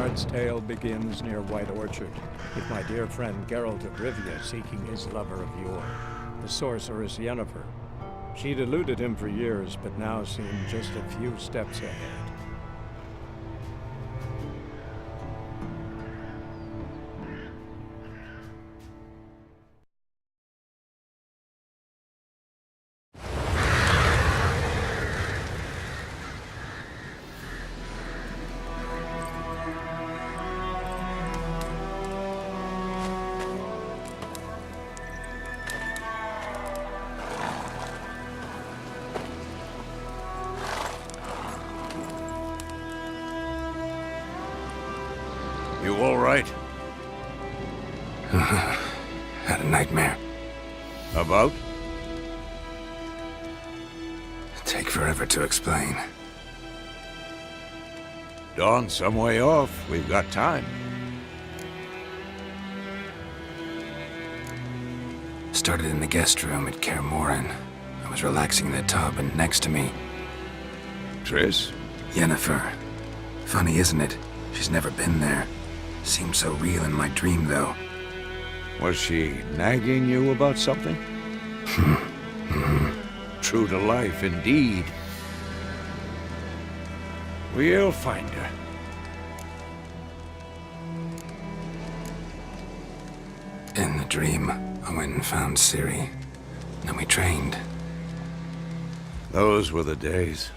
Bard's tale begins near White Orchard, with my dear friend Geralt of Rivia seeking his lover of yore, the sorceress Yennefer. She'd eluded him for years, but now seemed just a few steps ahead. You all right? Had a nightmare. About? Take forever to explain. Dawn's some way off. We've got time. Started in the guest room at Kaer Morhen. I was relaxing in the tub, and next to me, Triss? Yennefer. Funny, isn't it? She's never been there. Seemed so real in my dream, though. Was she nagging you about something? True to life, indeed. We'll find her. In the dream, I went and found Ciri. Then we trained. Those were the days.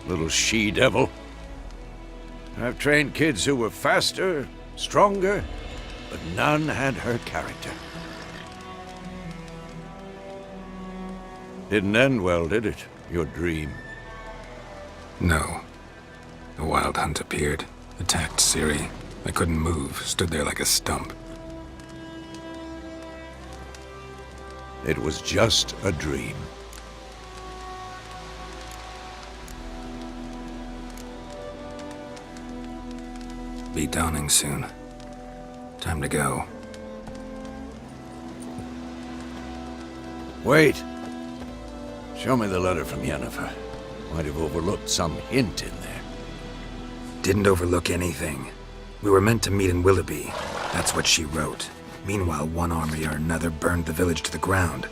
Little she-devil. I've trained kids who were faster, stronger, but none had her character. Didn't end well, did it? Your dream? No. The Wild Hunt appeared, attacked Ciri. I couldn't move, stood there like a stump. It was just a dream. Be dawning soon. Time to go. Wait. Show me the letter from Yennefer. Might have overlooked some hint in there. Didn't overlook anything. We were meant to meet in Willoughby. That's what she wrote. Meanwhile, one army or another burned the village to the ground.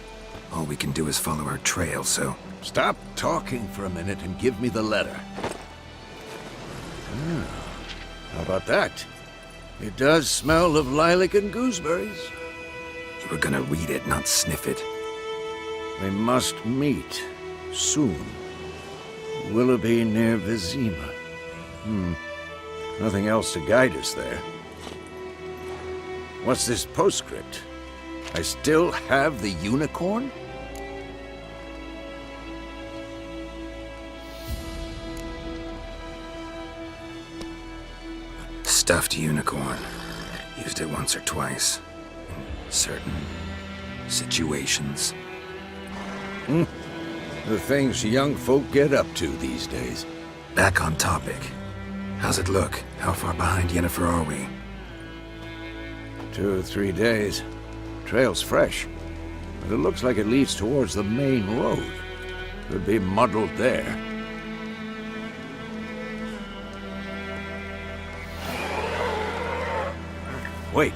All we can do is follow our trail, so... Stop talking for a minute and give me the letter. How about that? It does smell of lilac and gooseberries. You were gonna read it, not sniff it. We must meet. Soon. Willoughby near Vizima. Nothing else to guide us there. What's this postscript? I still have the unicorn? Stuffed unicorn. Used it once or twice. In certain situations. The things young folk get up to these days. Back on topic. How's it look? How far behind Yennefer are we? 2 or 3 days. Trail's fresh. But it looks like it leads towards the main road. Could be muddled there. Wait,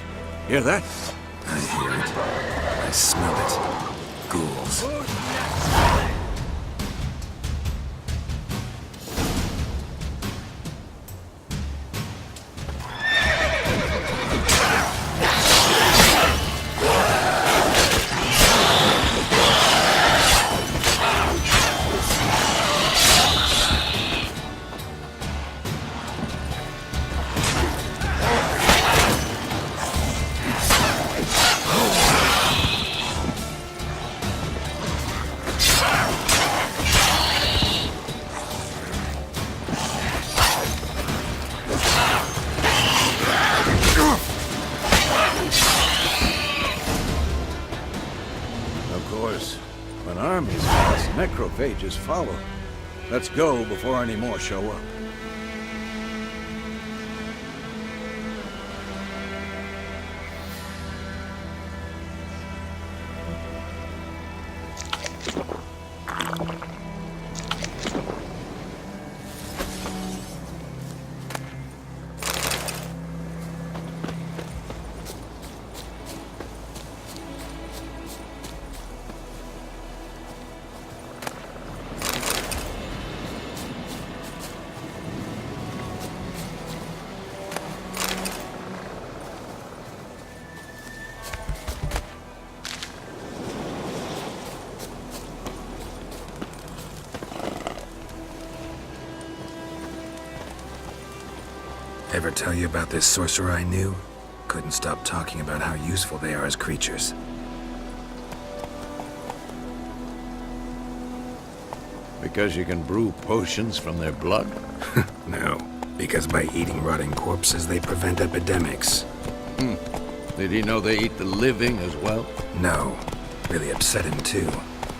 hear that? I hear it. I smell it. Ghouls. Necrophages follow. Let's go before any more show up. Ever tell you about this sorcerer I knew? Couldn't stop talking about how useful they are as creatures. Because you can brew potions from their blood? No, because by eating rotting corpses, they prevent epidemics. Did he know they eat the living as well? No. Really upset him, too.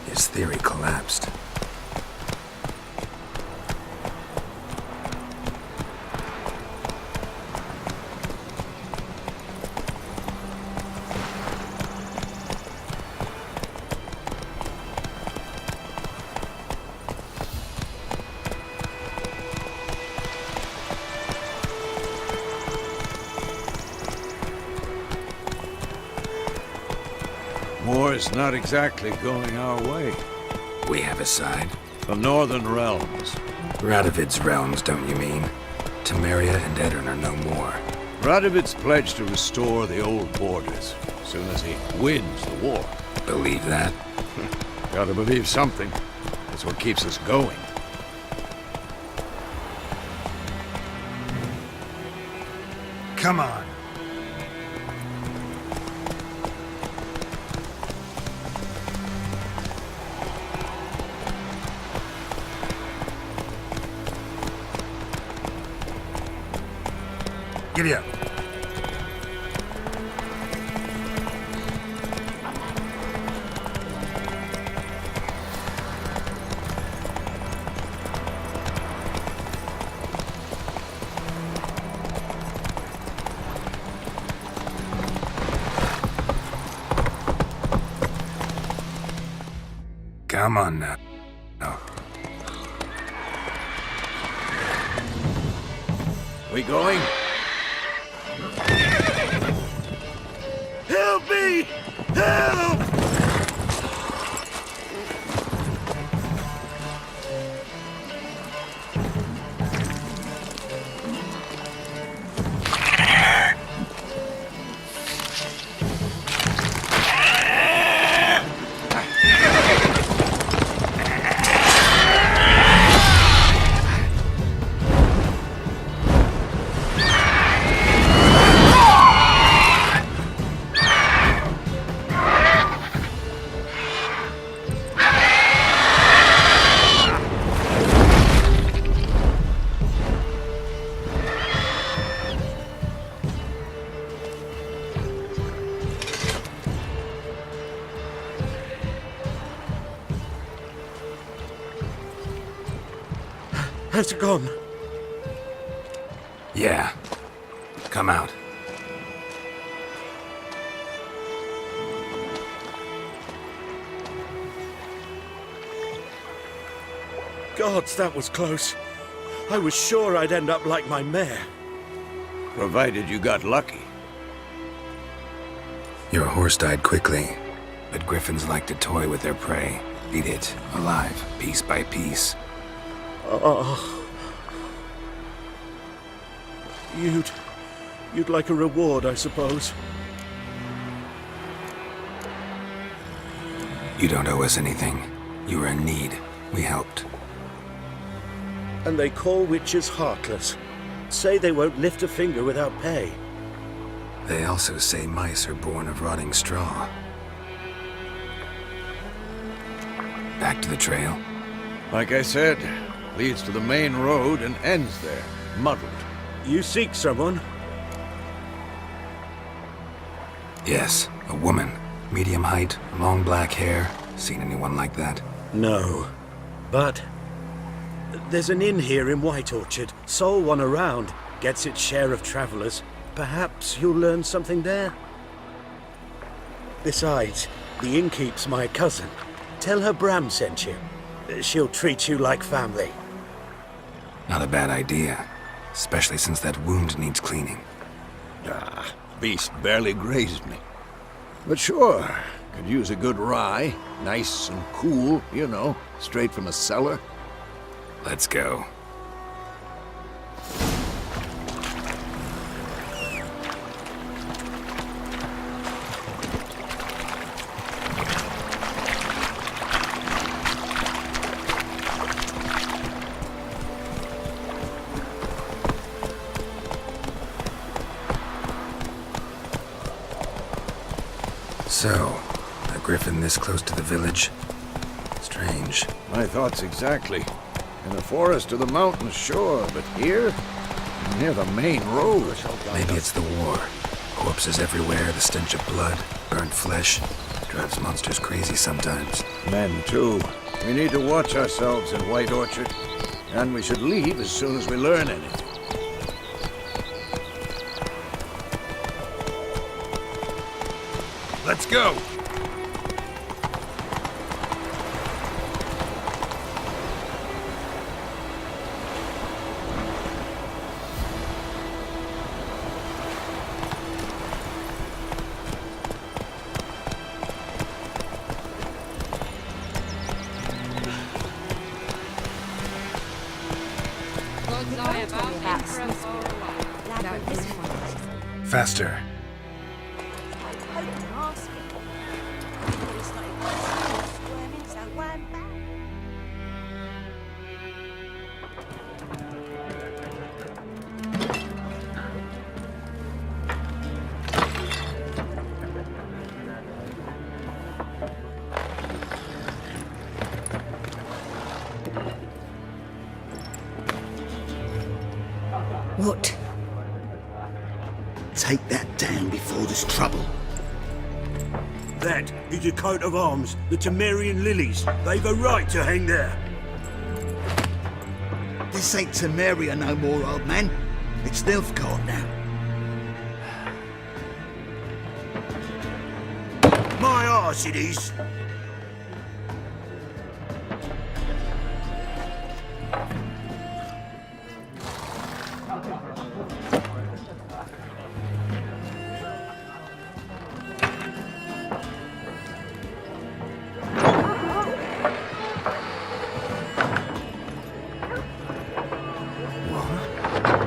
His theory collapsed. War's not exactly going our way. We have a side. The Northern Realms. Radovid's realms, don't you mean? Temeria and Edirn are no more. Radovid's pledged to restore the old borders as soon as he wins the war. Believe that? Gotta believe something. That's what keeps us going. Come on. Giddy up. Come on now. We going? Help me! Help! Has it gone? Yeah. Come out. Gods, that was close. I was sure I'd end up like my mare. Provided you got lucky. Your horse died quickly, but griffins like to toy with their prey. Eat it, alive, piece by piece. Oh. You'd like a reward, I suppose. You don't owe us anything. You were in need. We helped. And they call witches heartless. Say they won't lift a finger without pay. They also say mice are born of rotting straw. Back to the trail? Like I said, leads to the main road and ends there, muddled. You seek someone? Yes, a woman. Medium height, long black hair. Seen anyone like that? No. But there's an inn here in White Orchard. Sole one around. Gets its share of travelers. Perhaps you'll learn something there? Besides, the innkeep's my cousin. Tell her Bram sent you. She'll treat you like family. Not a bad idea. Especially since that wound needs cleaning. Ah, beast barely grazed me. But sure, could use a good rye. Nice and cool, you know, straight from a cellar. Let's go. So, a griffin this close to the village? Strange. My thoughts exactly. In the forest or the mountains, sure, but here? Near the main road. Maybe it's the war. Corpses everywhere, the stench of blood, burnt flesh. Drives monsters crazy sometimes. Men, too. We need to watch ourselves in White Orchard. And we should leave as soon as we learn anything. Let's go! Faster. What? Take that down before there's trouble. That is a coat of arms, the Temerian lilies. They've a right to hang there. This ain't Temeria no more, old man. It's Nilfgaard now. My arse it is.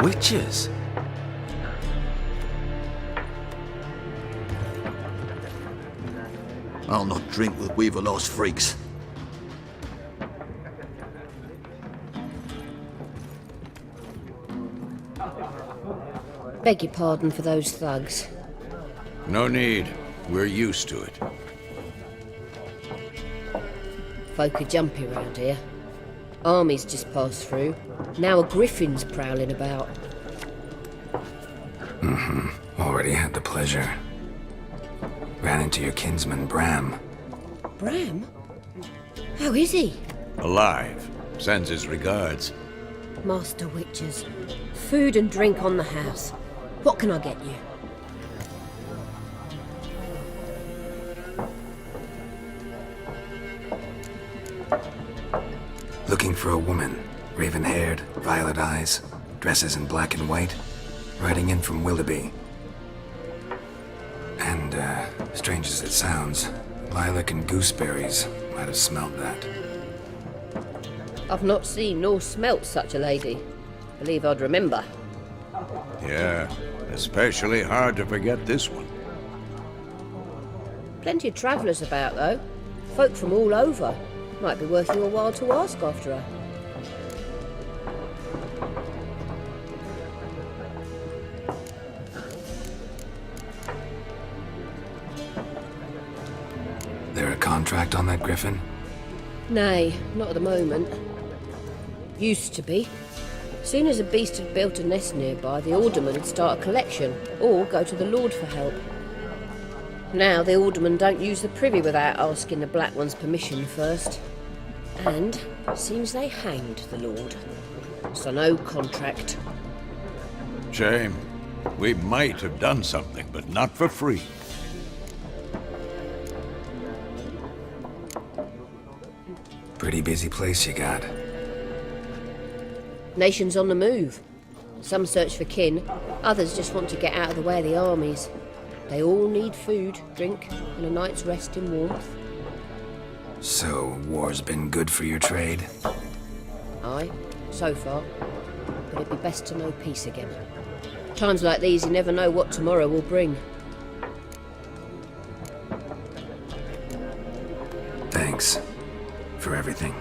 Witches? I'll not drink with Weaver-lost freaks. Beg your pardon for those thugs. No need. We're used to it. Folk are jumpy around here. Armies just passed through. Now a griffin's prowling about. Already had the pleasure. Ran into your kinsman, Bram. Bram? How is he? Alive. Sends his regards. Master Witches. Food and drink on the house. What can I get you? Looking for a woman. Raven-haired, violet eyes, dresses in black and white. Riding in from Willoughby. And, strange as it sounds, lilac and gooseberries might have smelled that. I've not seen nor smelt such a lady. Believe I'd remember. Yeah, especially hard to forget this one. Plenty of travellers about, though. Folk from all over. Might be worth your while to ask after her. There a contract on that griffin? Nay, not at the moment. Used to be. Soon as a beast had built a nest nearby, the alderman would start a collection, or go to the Lord for help. Now the aldermen don't use the privy without asking the Black One's permission first. And seems they hanged the Lord. So no contract. Shame. We might have done something, but not for free. Pretty busy place you got. Nations on the move. Some search for kin, others just want to get out of the way of the armies. They all need food, drink, and a night's rest in warmth. So, war's been good for your trade? Aye, so far. But it'd be best to know peace again. Times like these, you never know what tomorrow will bring. Thanks. For everything.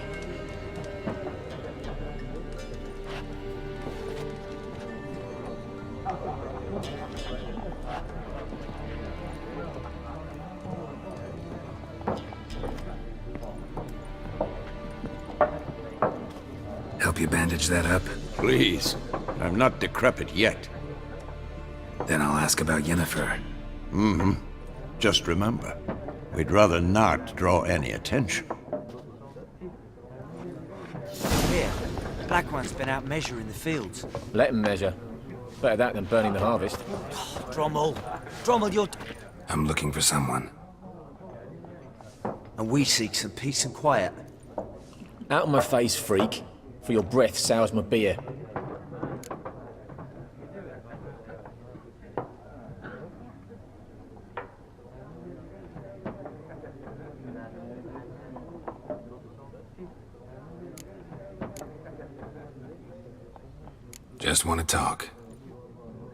you bandage that up? Please. I'm not decrepit yet. Then I'll ask about Yennefer. Just remember, we'd rather not draw any attention. Here, Black One's been out measuring the fields. Let him measure. Better that than burning the harvest. Drommel, you're... I'm looking for someone. And we seek some peace and quiet. Out of my face, freak. For your breath sours my beer. Just want to talk.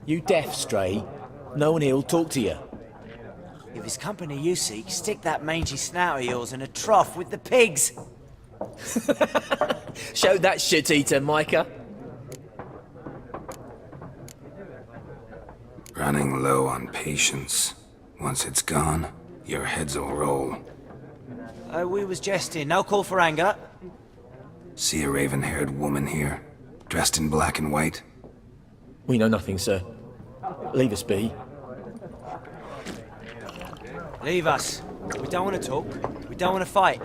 You deaf, Stray? No one here'll talk to you. If it's company you seek, stick that mangy snout of yours in a trough with the pigs. Show that shit-eater, Micah. Running low on patience. Once it's gone, your heads will roll. We was jesting, no call for anger. See a raven-haired woman here, dressed in black and white? We know nothing, sir. Leave us be. Leave us. We don't want to talk. We don't want to fight.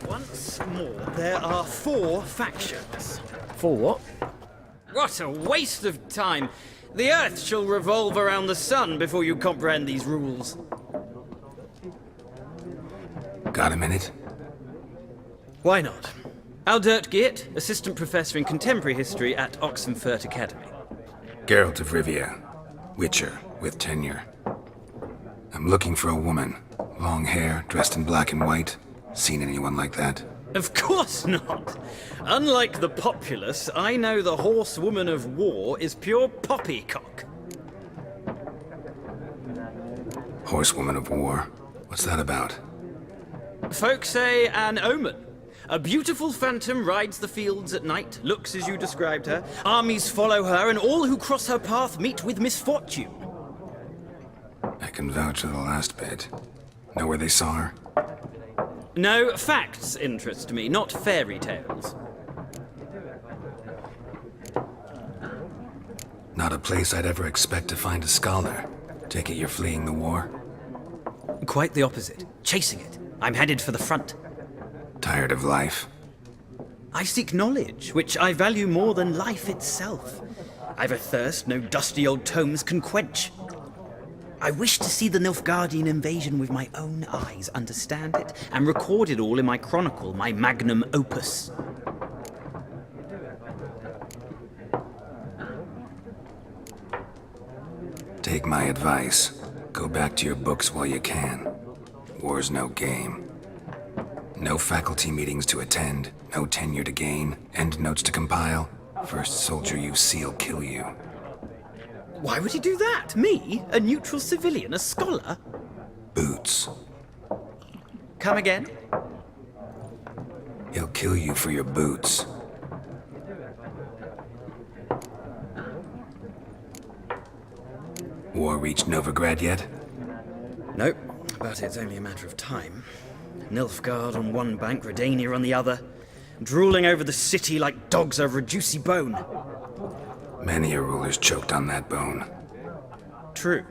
Once more, there are 4 factions. For what? What a waste of time! The Earth shall revolve around the sun before you comprehend these rules. Got a minute? Why not? Aldert Geert, Assistant Professor in Contemporary History at Oxenfurt Academy. Geralt of Rivia, Witcher, with tenure. I'm looking for a woman. Long hair, dressed in black and white. Seen anyone like that? Of course not! Unlike the populace, I know the horsewoman of war is pure poppycock. Horsewoman of war? What's that about? Folk say an omen. A beautiful phantom rides the fields at night, looks as you described her. Armies follow her, and all who cross her path meet with misfortune. I can vouch for the last bit. Know where they saw her? No, facts interest me, not fairy tales. Not a place I'd ever expect to find a scholar. Take it you're fleeing the war? Quite the opposite. Chasing it. I'm headed for the front. Tired of life? I seek knowledge, which I value more than life itself. I've a thirst no dusty old tomes can quench. I wish to see the Nilfgaardian invasion with my own eyes, understand it, and record it all in my chronicle, my magnum opus. Take my advice. Go back to your books while you can. War's no game. No faculty meetings to attend, no tenure to gain, end notes to compile. First soldier you see'll kill you. Why would he do that? Me? A neutral civilian? A scholar? Boots. Come again? He'll kill you for your boots. War reached Novigrad yet? Nope, but it's only a matter of time. Nilfgaard on one bank, Redania on the other, drooling over the city like dogs over a juicy bone. Many a ruler's choked on that bone. True.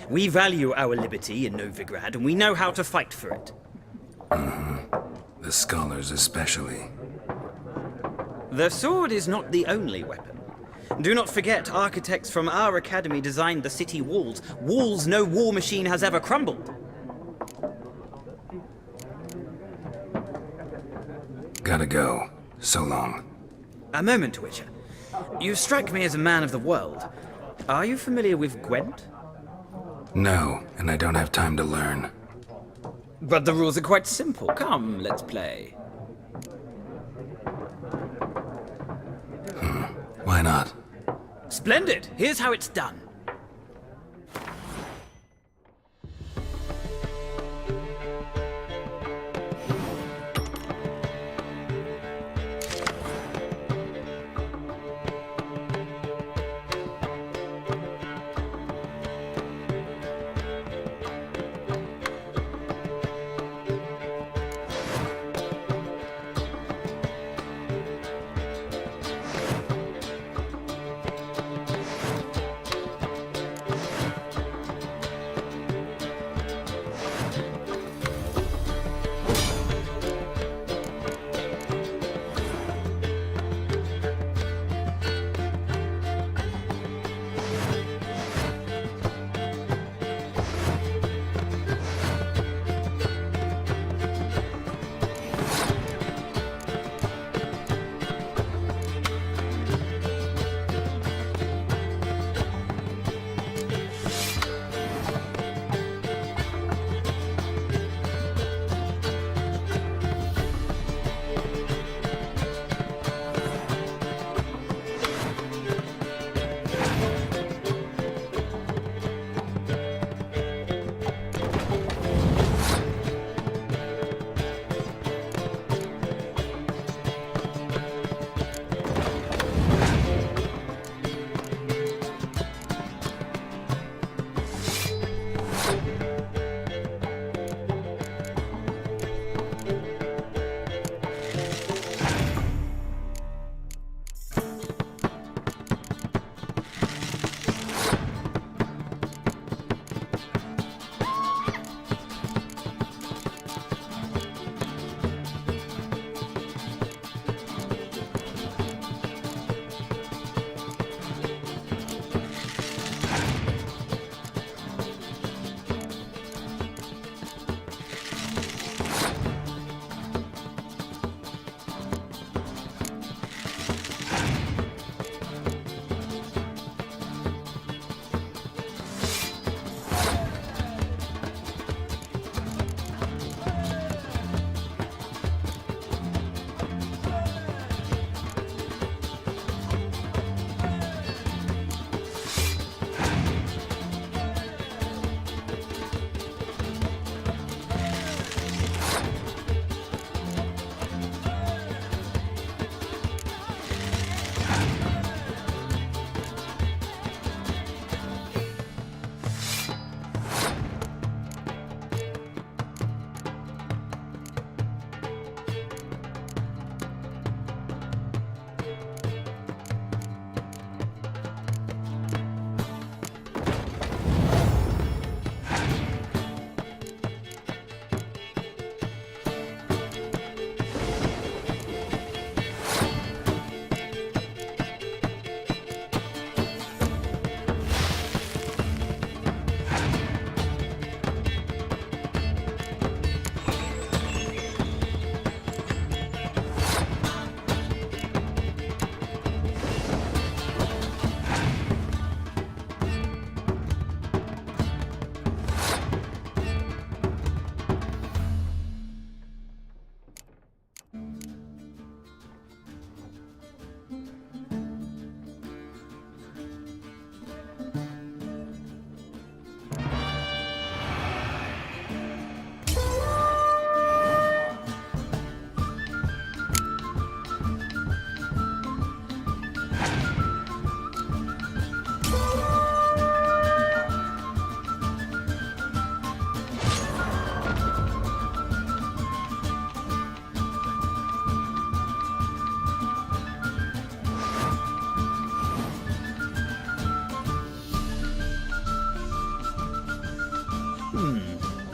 We value our liberty in Novigrad, and we know how to fight for it. The scholars especially. The sword is not the only weapon. Do not forget, architects from our academy designed the city walls. Walls no war machine has ever crumbled. Gotta go. So long. A moment, Witcher. You strike me as a man of the world. Are you familiar with Gwent? No, and I don't have time to learn. But the rules are quite simple. Come, let's play. Why not? Splendid! Here's how it's done.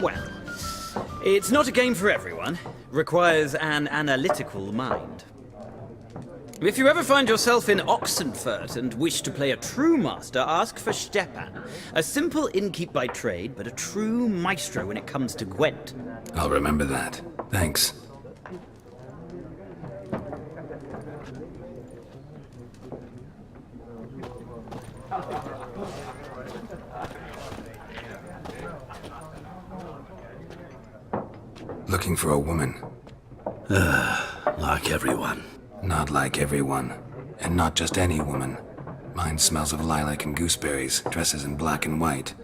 Well, it's not a game for everyone. Requires an analytical mind. If you ever find yourself in Oxenfurt and wish to play a true master, ask for Stepan. A simple innkeep by trade, but a true maestro when it comes to Gwent. I'll remember that. Thanks. Looking for a woman. Like everyone. Not like everyone. And not just any woman. Mine smells of lilac and gooseberries, dresses in black and white.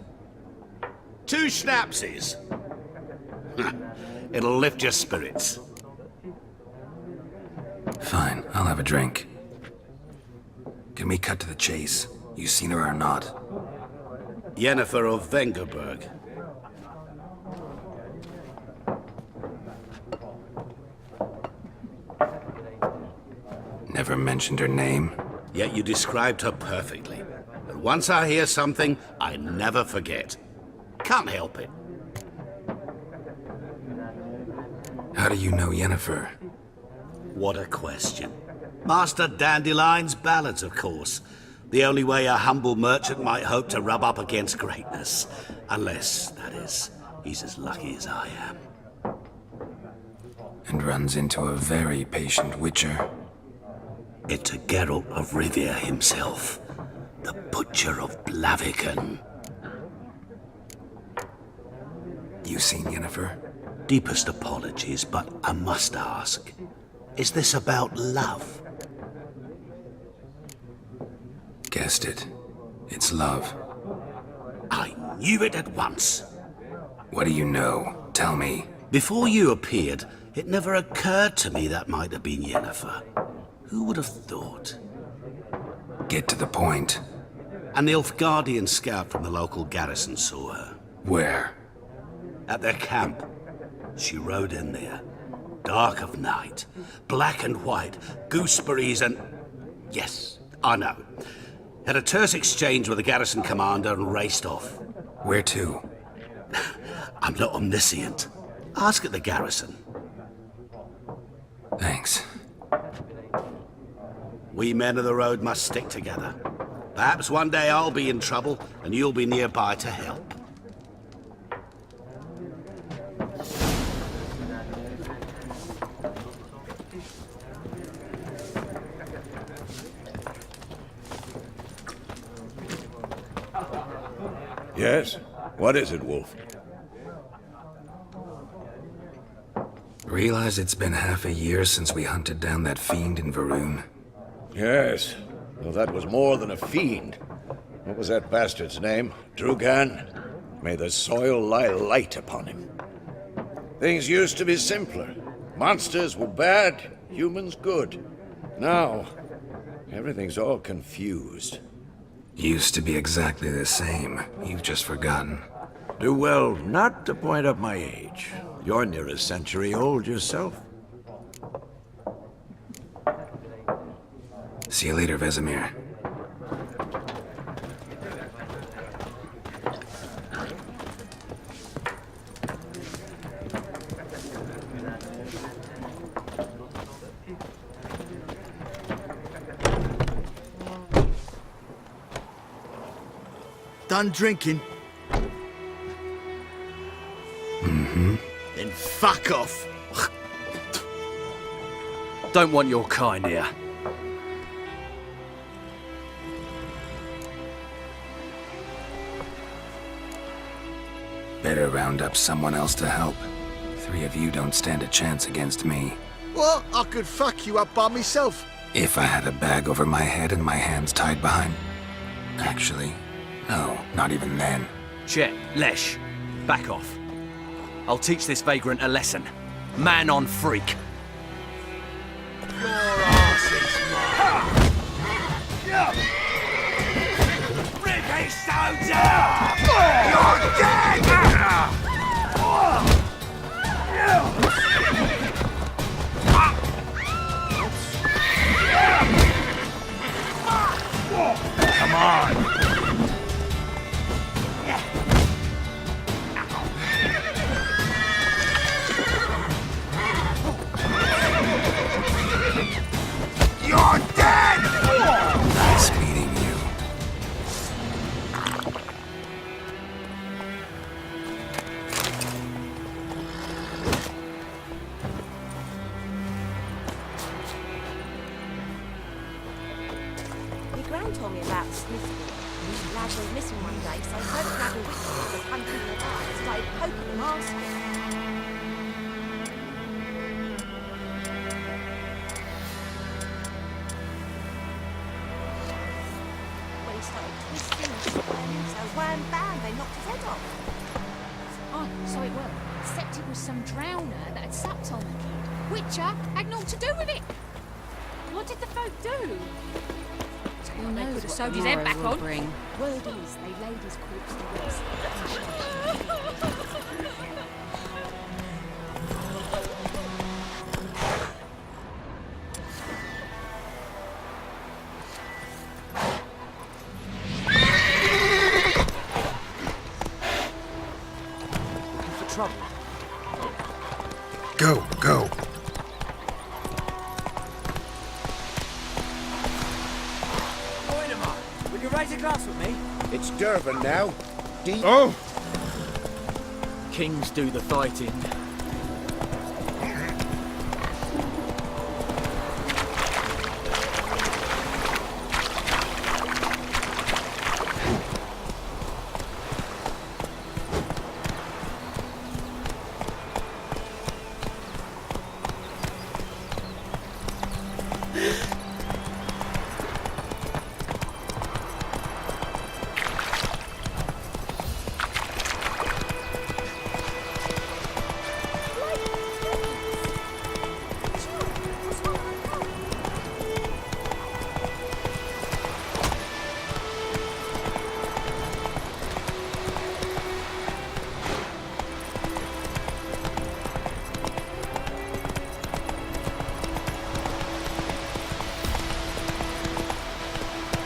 2 schnapsies. It'll lift your spirits. Fine, I'll have a drink. Can we cut to the chase? You seen her or not? Yennefer of Vengerberg. Never mentioned her name. Yet you described her perfectly. And once I hear something, I never forget. Can't help it. How do you know Yennefer? What a question. Master Dandelion's ballads, of course. The only way a humble merchant might hope to rub up against greatness. Unless, that is, he's as lucky as I am. And runs into a very patient witcher. It's a Geralt of Rivia himself. The Butcher of Blaviken. You seen Yennefer? Deepest apologies, but I must ask. Is this about love? Guessed it. It's love. I knew it at once. What do you know? Tell me. Before you appeared, it never occurred to me that might have been Yennefer. Who would have thought? Get to the point. An Nilfgaardian scout from the local garrison saw her. Where? At their camp. She rode in there. Dark of night. Black and white. Gooseberries and... Yes, I know. Had a terse exchange with the garrison commander and raced off. Where to? I'm not omniscient. Ask at the garrison. Thanks. We men of the road must stick together. Perhaps one day I'll be in trouble and you'll be nearby to help. Yes? What is it, Wolf? Realize it's been half a year since we hunted down that fiend in Varun? Yes. Well, that was more than a fiend. What was that bastard's name? Drugan? May the soil lie light upon him. Things used to be simpler. Monsters were bad, humans good. Now, everything's all confused. Used to be exactly the same. You've just forgotten. Do well not to point up my age. You're near a century old yourself. See you later, Vesemir. Done drinking? Mm-hmm. Then fuck off. Don't want your kind here. Better round up someone else to help. 3 of you don't stand a chance against me. Well, I could fuck you up by myself. If I had a bag over my head and my hands tied behind... Actually, no, not even then. Chet, Lesh, back off. I'll teach this vagrant a lesson. Man on freak. Your ass is mine. Ricky soldier! You're dead! Come on. Gran told me about the Smith boy. The lad was missing one day, so Herbert grabbed a witch and was hunting for the and started poking them asking. When he started twisting and swirling, so wham bam, they knocked his head off. Oh, so it was. Except it was some drowner that had supped on the kid. Witcher had naught to do with it. What did the folk do? Who They knows could have what sewed his head back tomorrow will on. bring. Word is, they laid his corpse to rest. Looking for trouble. Go, go. Will you raise a glass with me? It's Durban now. Oh! Kings do the fighting.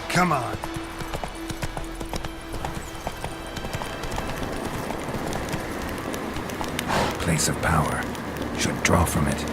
Come on. Place of power. Should draw from it.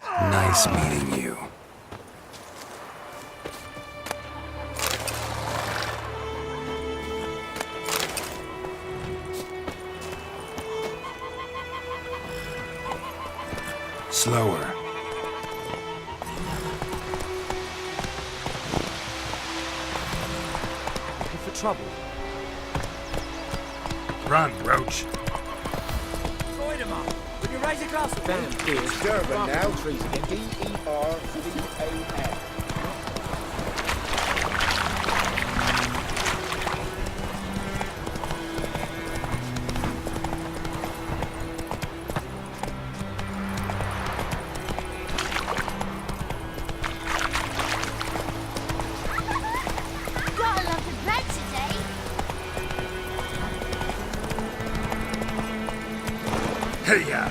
Nice meeting you. Slower. Looking for trouble. Run, Roach. Voidemar, will you raise a glass with me? Found here. It's Durban now. Trees again. D-E-R-V-A-N. Got a lot of bread today. Hey-ya!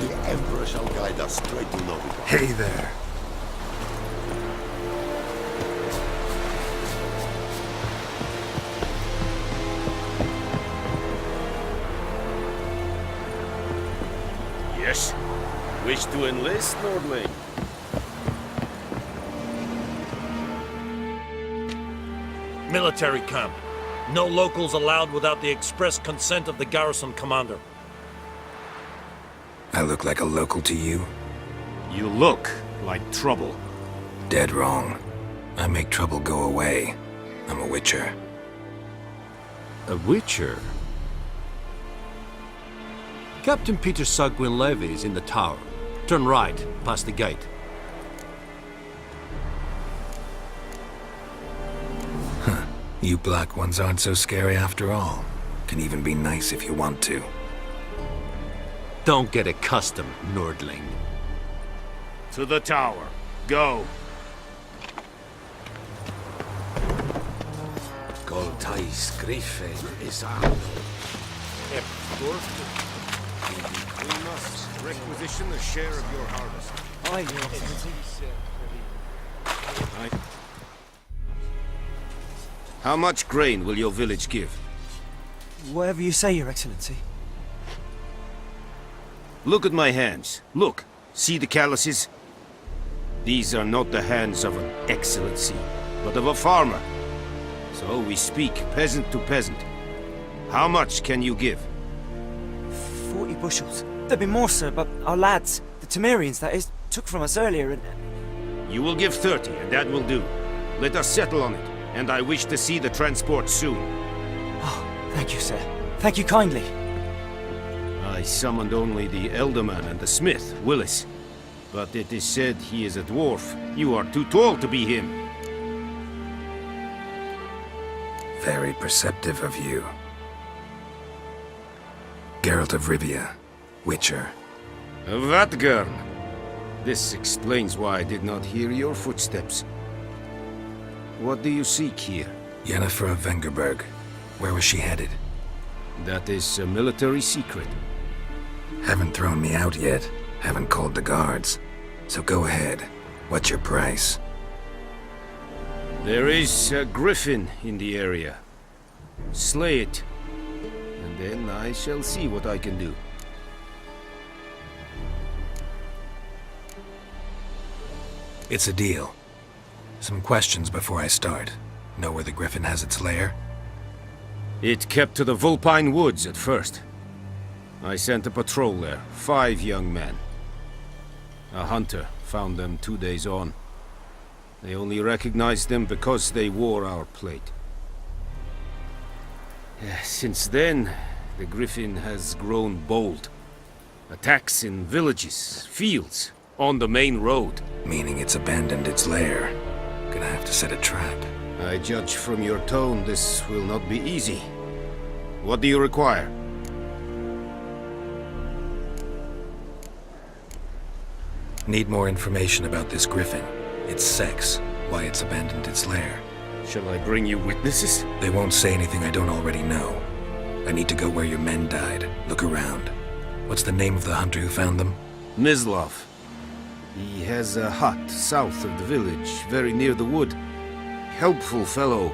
The Emperor shall guide us straight to Novi. Hey there. Yes. Wish to enlist, Nordling? Military camp. No locals allowed without the express consent of the garrison commander. I look like a local to you? You look like trouble. Dead wrong. I make trouble go away. I'm a witcher. A witcher? Captain Peter Sagwin Levy is in the tower. Turn right, past the gate. Huh. You black ones aren't so scary after all. Can even be nice if you want to. Don't get accustomed, Nordling. To the tower. Go. Goltais Grife is We must requisition a share of your harvest. Aye, Your Excellency. How much grain will your village give? Whatever you say, Your Excellency. Look at my hands. Look. See the calluses? These are not the hands of an excellency, but of a farmer. So we speak peasant to peasant. How much can you give? 40 bushels. There'd be more, sir, but our lads, the Temerians, that is, took from us earlier and... You will give 30, and that will do. Let us settle on it, and I wish to see the transport soon. Oh, thank you, sir. Thank you kindly. I summoned only the Elderman and the smith, Willis. But it is said he is a dwarf. You are too tall to be him. Very perceptive of you. Geralt of Rivia, Witcher. Vatgern! This explains why I did not hear your footsteps. What do you seek here? Yennefer of Vengerberg. Where was she headed? That is a military secret. Haven't thrown me out yet. Haven't called the guards. So go ahead. What's your price? There is a griffin in the area. Slay it. And then I shall see what I can do. It's a deal. Some questions before I start. Know where the griffin has its lair? It kept to the Vulpine Woods at first. I sent a patrol there, 5 young men. A hunter found them 2 days on. They only recognized them because they wore our plate. Since then, the griffin has grown bold. Attacks in villages, fields, on the main road. Meaning it's abandoned its lair. Gonna have to set a trap. I judge from your tone this will not be easy. What do you require? Need more information about this griffin. Its sex, why it's abandoned its lair. Shall I bring you witnesses? They won't say anything I don't already know. I need to go where your men died. Look around. What's the name of the hunter who found them? Mislav. He has a hut south of the village, very near the wood. Helpful fellow.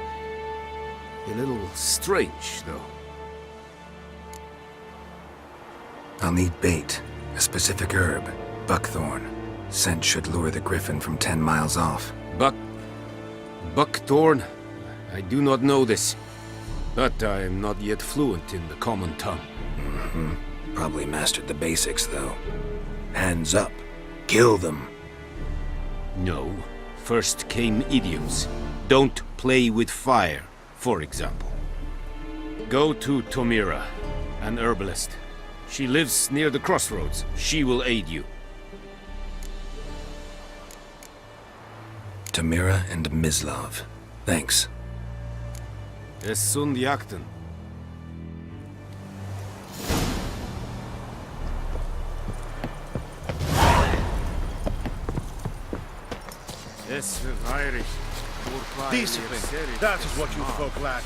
A little strange, though. I'll need bait. A specific herb. Buckthorn. Scent should lure the griffin from 10 miles off. Buckthorn? I do not know this. But I am not yet fluent in the common tongue. Mm-hmm. Probably mastered the basics, though. Hands up. Kill them. No. First came idioms. Don't play with fire, for example. Go to Tomira, an herbalist. She lives near the crossroads. She will aid you. Tomira and Mislav. Thanks. Es sunt jakten. Es verweirig. Discipline. That is what you folk lack.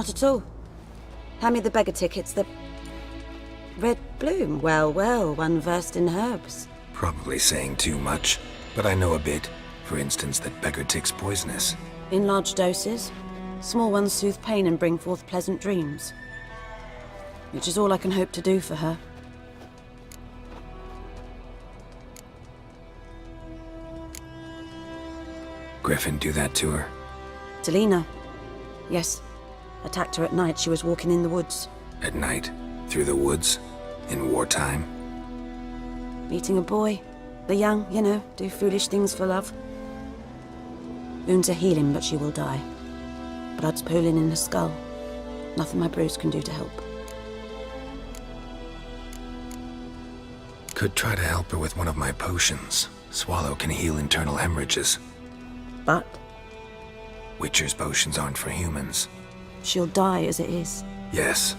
Not at all. Hand me the beggar tickets, the... Red bloom. Well, well, one versed in herbs. Probably saying too much, but I know a bit. For instance, that beggar tick's poisonous. In large doses. Small ones soothe pain and bring forth pleasant dreams. Which is all I can hope to do for her. Griffin do that to her? Delina. Yes. Attacked her at night. She was walking in the woods. At night? Through the woods? In wartime? Meeting a boy. The young, you know, do foolish things for love. Wounds are healing, but she will die. Blood's pooling in her skull. Nothing my bruise can do to help. Could try to help her with one of my potions. Swallow can heal internal hemorrhages. But? Witcher's potions aren't for humans. She'll die as it is. Yes.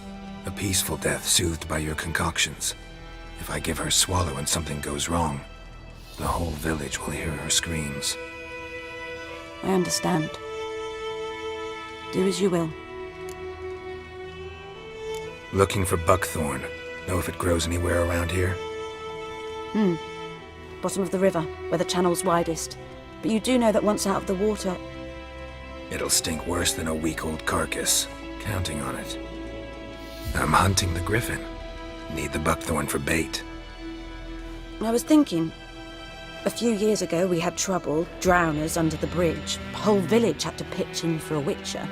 A peaceful death soothed by your concoctions. If I give her Swallow and something goes wrong, the whole village will hear her screams. I understand. Do as you will. Looking for buckthorn. Know if it grows anywhere around here? Bottom of the river, where the channel's widest. But you do know that once out of the water... It'll stink worse than a week-old carcass. Counting on it. I'm hunting the griffin. Need the buckthorn for bait. I was thinking... A few years ago we had trouble, drowners under the bridge. The whole village had to pitch in for a witcher.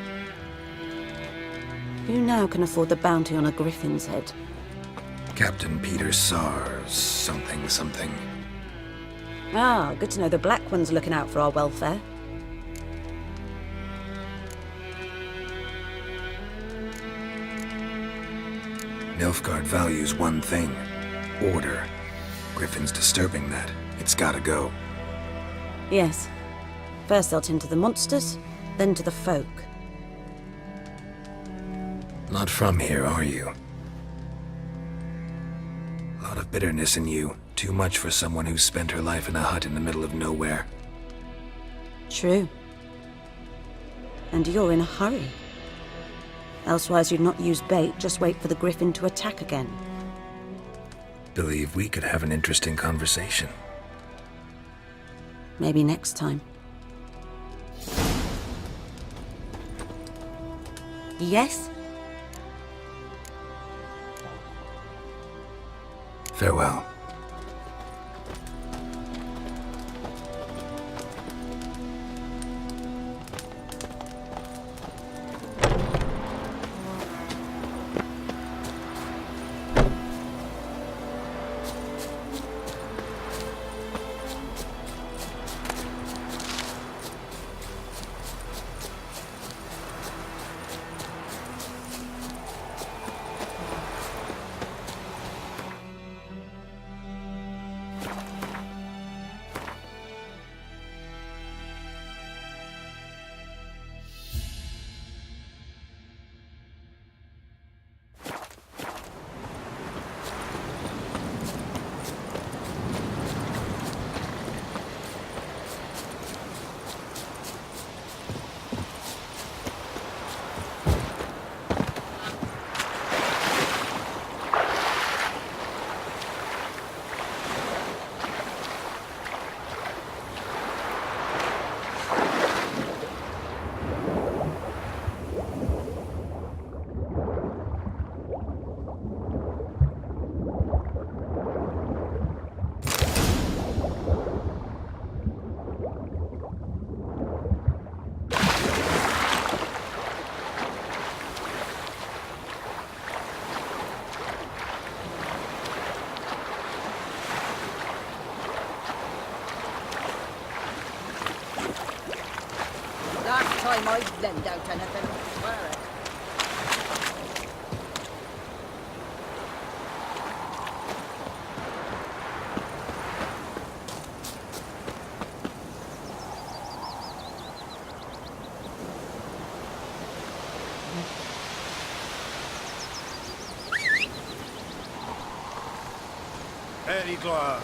Who now can afford the bounty on a griffin's head? Captain Peter Sars, something. Ah, good to know the Black One's looking out for our welfare. Nilfgaard values one thing. Order. Griffin's disturbing that. It's gotta go. Yes. First they'll tend to the monsters, then to the folk. Not from here, are you? A lot of bitterness in you. Too much for someone who's spent her life in a hut in the middle of nowhere. True. And you're in a hurry. Elsewise you'd not use bait, just wait for the griffin to attack again. Believe we could have an interesting conversation. Maybe next time. Yes? Farewell. Last time I lend out anything, I swear it. Erigla.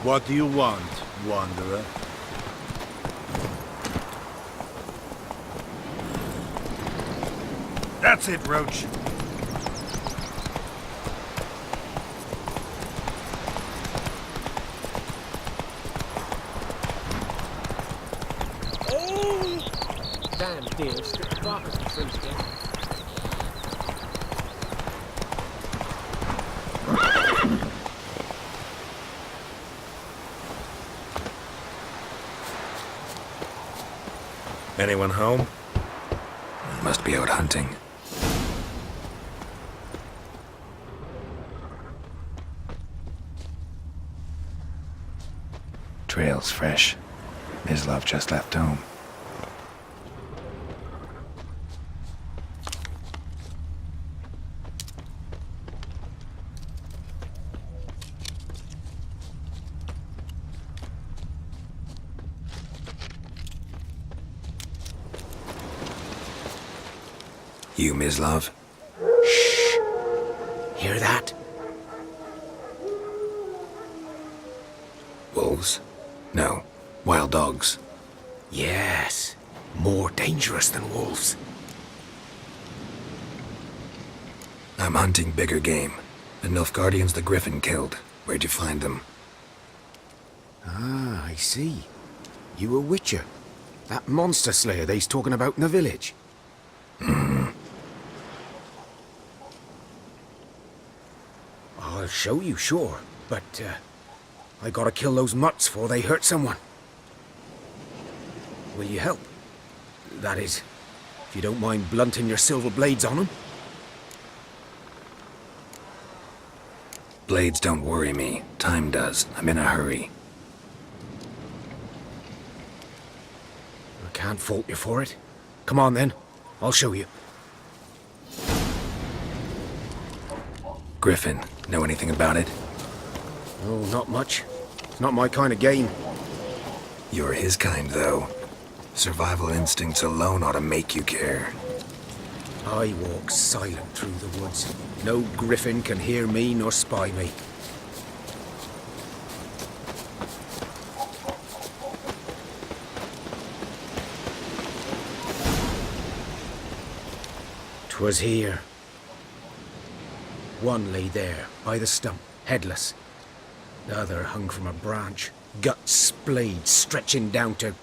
What do you want, wanderer? That's it, Roach. Oh! Damn deer, stick the bark of the trees again. Anyone home? Must be out hunting. Trail's fresh. Mislav just left home. You, Mislav? Shh! Hear that? Wolves? No. Wild dogs. Yes. More dangerous than wolves. I'm hunting bigger game. The Nilfgaardians the Griffin killed. Where'd you find them? Ah, I see. You a witcher. That monster slayer they's talking about in the village. I'll show you, sure. But, I gotta kill those mutts before they hurt someone. Will you help? That is, if you don't mind blunting your silver blades on them. Blades don't worry me. Time does. I'm in a hurry. I can't fault you for it. Come on then. I'll show you. Griffin, know anything about it? Oh, not much. Not my kind of game. You're his kind, though. Survival instincts alone ought to make you care. I walk silent through the woods. No griffin can hear me nor spy me. "'Twas here. One lay there, by the stump, headless. The other hung from a branch, guts splayed, stretching down to...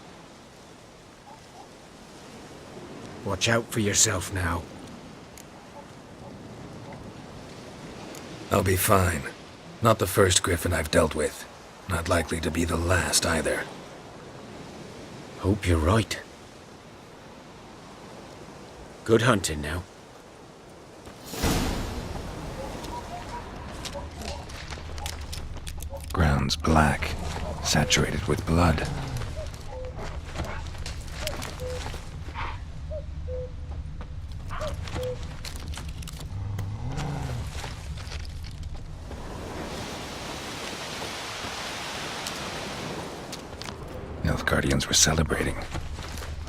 Watch out for yourself now." I'll be fine. Not the first griffin I've dealt with. Not likely to be the last, either. Hope you're right. Good hunting now. Ground's black, saturated with blood. Nilfgaardians were celebrating.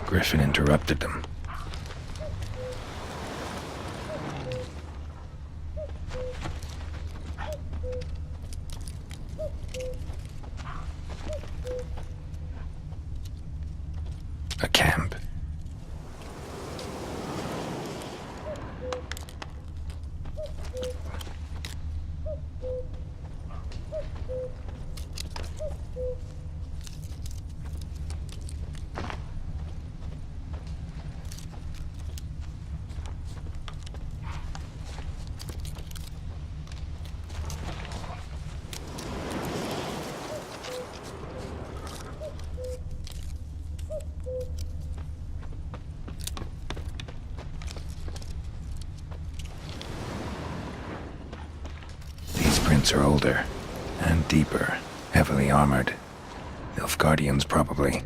Griffin interrupted them. A camp. Prints are older and deeper, heavily armored. Nilfgaardians, probably.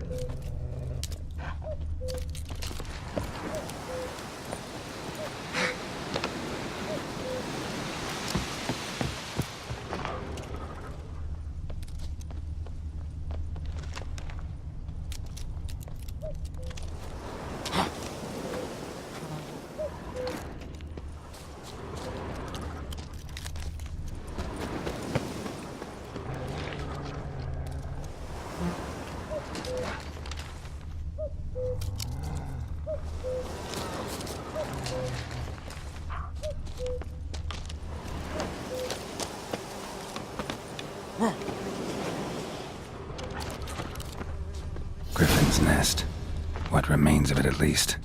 What remains of it, at least.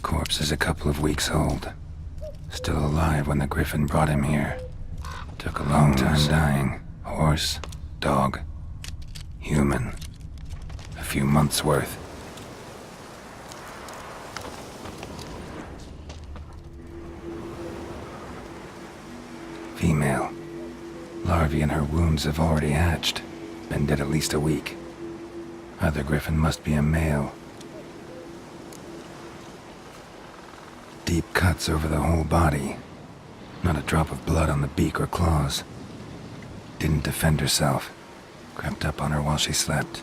Corpse is a couple of weeks old. Still alive when the Griffin brought him here. Took a long time dying. Horse, dog, human. A few months' worth. Female. Larvae in her wounds have already hatched. Been dead at least a week. Other Griffin must be a male. Deep cuts over the whole body. Not a drop of blood on the beak or claws. Didn't defend herself. Crept up on her while she slept.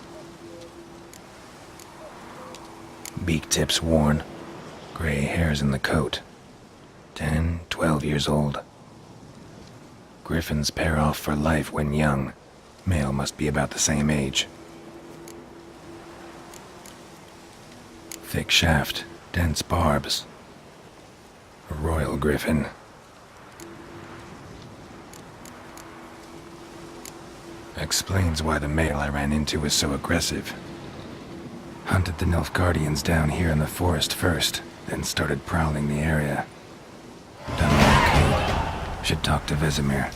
Beak tips worn. Gray hairs in the coat. 10, 12 years old. Griffins pair off for life when young. Male must be about the same age. Thick shaft, dense barbs. A royal griffin. Explains why the male I ran into was so aggressive. Hunted the Nilfgaardians down here in the forest first, then started prowling the area. Done what I could. Should talk to Vesemir.